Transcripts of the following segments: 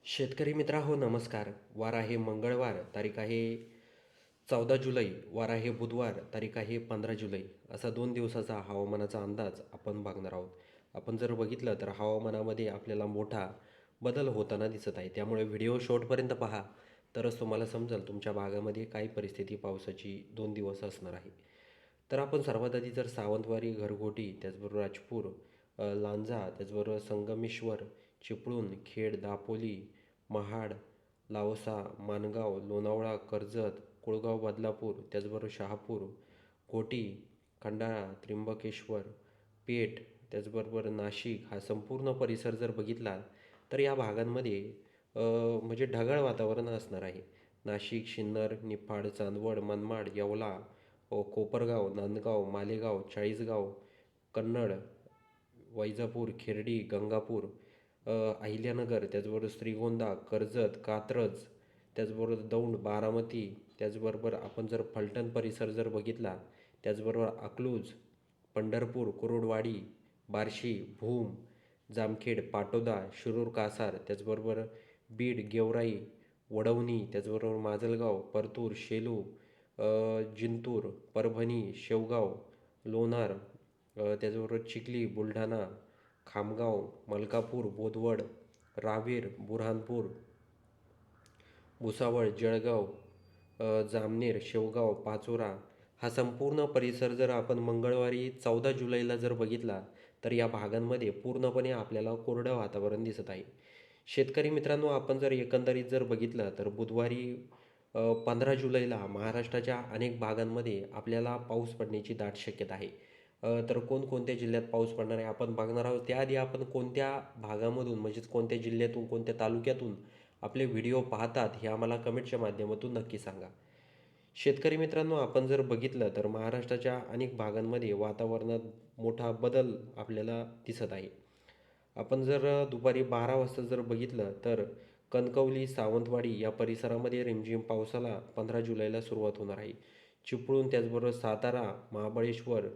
शेतकरी मित्रांनो नमस्कार. वार आहे मंगळवार, तारीख आहे 14 जुलै. वार आहे बुधवार, तारीख आहे 15 जुलै. असा 2 दिवसाचा हवामानाचा अंदाज आपण बघणार आहोत. आपण जर बघितलं तर हवामानामध्ये आपल्याला मोठा बदल होताना दिसत आहे. त्यामुळे व्हिडिओ शेवटपर्यंत पहा, तरच तुम्हाला समजेल तुमच्या भागामध्ये काय परिस्थिती पावसाची 2 दिवस असणार आहे. तर आपण सर्वात आधी जर सावंतवाडी, घरगोटी, त्याचबरोबर राजपूर, लांजा, त्याचबरोबर संगमेश्वर, चिपळूण, खेड, दापोली, महाड, लावसा, माणगाव, लोणावळा, कर्जत, कुळगाव, बदलापूर, त्याचबरोबर शहापूर, घोटी, खंडाळा, त्र्यंबकेश्वर, पेठ, त्याचबरोबर नाशिक हा संपूर्ण परिसर जर बघितला तर या भागांमध्ये म्हणजे ढगाळ वातावरण असणार आहे. नाशिक, सिन्नर, निफाड, चांदवड, मनमाड, येवला, कोपरगाव, नांदगाव, मालेगाव, चाळीसगाव, कन्नड, वैजापूर, खिर्डी, गंगापूर, अहिल्यानगर, त्याचबरोबर श्रीगोंदा, कर्जत, कात्रज, त्याचबरोबर दौंड, बारामती, त्याचबरोबर आपण जर फलटण परिसर जर बघितला, त्याचबरोबर अकलूज, पंढरपूर, कुरुडवाडी, बार्शी, भूम, जामखेड, पाटोदा, शिरूर, कासार, त्याचबरोबर बीड, गेवराई, वडवणी, त्याचबरोबर माजलगाव, परतूर, शेलू, जिंतूर, परभणी, शेवगाव, लोणार, त्याचबरोबर चिखली, बुलढाणा, खामगाव, मलकापूर, बोदवड, रावेर, बुऱ्हाणपूर, भुसावळ, जळगाव, जामनेर, शेवगाव, पाचोरा हा संपूर्ण परिसर जर आपण मंगळवारी 14 जुलैला जर बघितला तर या भागांमध्ये पूर्णपणे आपल्याला कोरडं वातावरण दिसत आहे. शेतकरी मित्रांनो, आपण जर एकंदरीत जर बघितलं तर बुधवारी 15 जुलैला महाराष्ट्राच्या अनेक भागांमध्ये आपल्याला पाऊस पडण्याची दाट शक्यता आहे. तर कोणकोणत्या जिल्ह्यात पाऊस पडणार आहे आपण बघणार आहोत. त्याआधी आपण कोणत्या भागामधून म्हणजेच कोणत्या जिल्ह्यातून कोणत्या तालुक्यातून आपले व्हिडिओ पाहतात हे आम्हाला कमेंटच्या माध्यमातून नक्की सांगा. शेतकरी मित्रांनो, आपण जर बघितलं तर महाराष्ट्राच्या अनेक भागांमध्ये वातावरणात मोठा बदल आपल्याला दिसत आहे. आपण जर दुपारी 12 वाजता जर बघितलं तर कणकवली, सावंतवाडी या परिसरामध्ये रिमझिम पावसाला 15 जुलैला सुरुवात होणार आहे. चिपळूण, त्याचबरोबर सातारा, महाबळेश्वर,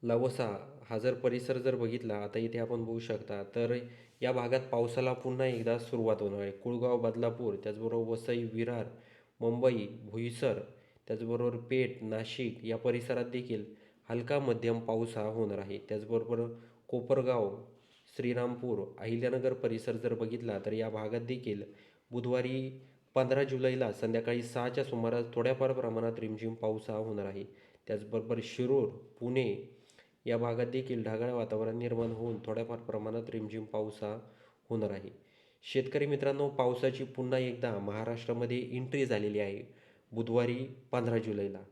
लवसा हा जर परिसर जर बघितला, आता इथे आपण बघू शकता, तर या भागात पावसाला पुन्हा एकदा सुरुवात होणार आहे. कुळगाव, बदलापूर, त्याचबरोबर वसई, विरार, मुंबई, बोईसर, त्याचबरोबर पेठ, नाशिक या परिसरात देखील हलका मध्यम पाऊस हा होणार आहे. त्याचबरोबर कोपरगाव, श्रीरामपूर, अहिल्यानगर परिसर जर बघितला तर या भागात देखील बुधवारी 15 जुलैला संध्याकाळी 6च्या सुमारास थोड्याफार प्रमाणात रिमझिम पाऊस हा होणार आहे. त्याचबरोबर शिरूर, पुणे या भागात देखील ढगाळ वातावरण निर्माण होऊन थोड्याफार प्रमाणात रिमझिम पाऊस हा होणार आहे. शेतकरी मित्रांनो, पावसाची पुन्हा एकदा महाराष्ट्रामध्ये एंट्री झालेली आहे बुधवारी 15 जुलैला.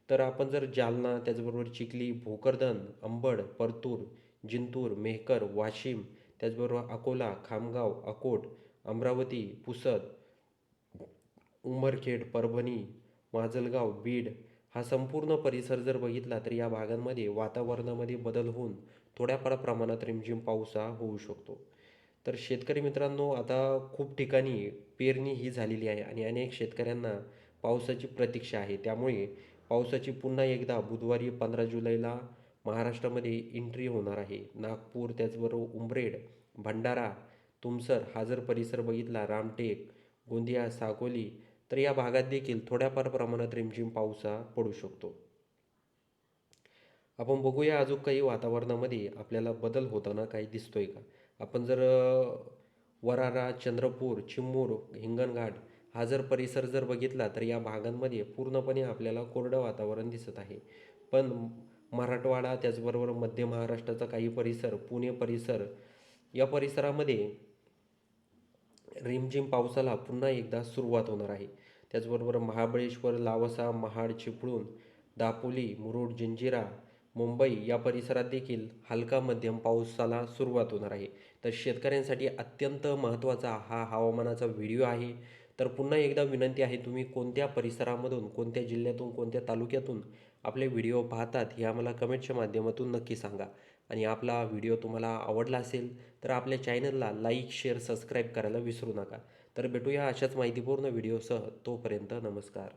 तर आपण जर जालना, त्याचबरोबर चिखली, भोकरदन, अंबड, परतूर, जिंतूर, मेहकर, वाशिम, त्याचबरोबर अकोला, खामगाव, अकोट, अमरावती, पुसद, उमरखेड, परभणी, माजलगाव, बीड हा संपूर्ण परिसर जर बघितला तर या भागांमध्ये वातावरणामध्ये बदल होऊन थोड्याफार प्रमाणात रिमझिम पाऊस हा होऊ शकतो. तर शेतकरी मित्रांनो, आता खूप ठिकाणी पेरणी ही झालेली आहे आणि अनेक शेतकऱ्यांना पावसाची प्रतीक्षा आहे. त्यामुळे पावसाची पुन्हा एकदा बुधवारी 15 जुलैला महाराष्ट्रामध्ये एंट्री होणार आहे. नागपूर, त्याचबरोबर उमरेड, भंडारा, तुमसर हा जर परिसर बघितला, रामटेक, गोंदिया, साकोली, तर या भागात देखील थोड्याफार प्रमाणात रिमझिम पाऊस हा पडू शकतो. आपण बघूया अजून काही वातावरणामध्ये आपल्याला बदल होताना काही दिसतोय का? आपण जर वरारा, चंद्रपूर, चिमूर, हिंगणघाट हा जर परिसर जर बघितला तर या भागांमध्ये पूर्णपणे आपल्याला कोरडं वातावरण दिसत आहे. पण मराठवाडा, त्याचबरोबर मध्य महाराष्ट्राचा काही परिसर, पुणे परिसर या परिसरामध्ये रिमझिम पावसाला पुन्हा एकदा सुरुवात होणार आहे. त्याचबरोबर महाबळेश्वर, लावसा, महाड, चिपळूण, दापोली, मुरुड, जंजिरा, मुंबई या परिसरात देखील हलका मध्यम पावसाला सुरुवात होणार आहे. तर शेतकऱ्यांसाठी अत्यंत महत्त्वाचा हा हवामानाचा व्हिडिओ आहे. तर पुन्हा एकदा विनंती आहे, तुम्ही कोणत्या परिसरामधून, कोणत्या जिल्ह्यातून, कोणत्या तालुक्यातून आपले व्हिडिओ पाहतात हे आम्हाला कमेंटच्या माध्यमातून नक्की सांगा. आणि आपला व्हिडिओ तुम्हाला आवडला असेल तर आपल्या चॅनलला लाईक, शेअर, सबस्क्राईब करायला विसरू नका. तर भेटूया अशाच माहितीपूर्ण व्हिडिओसह. तोपर्यंत नमस्कार.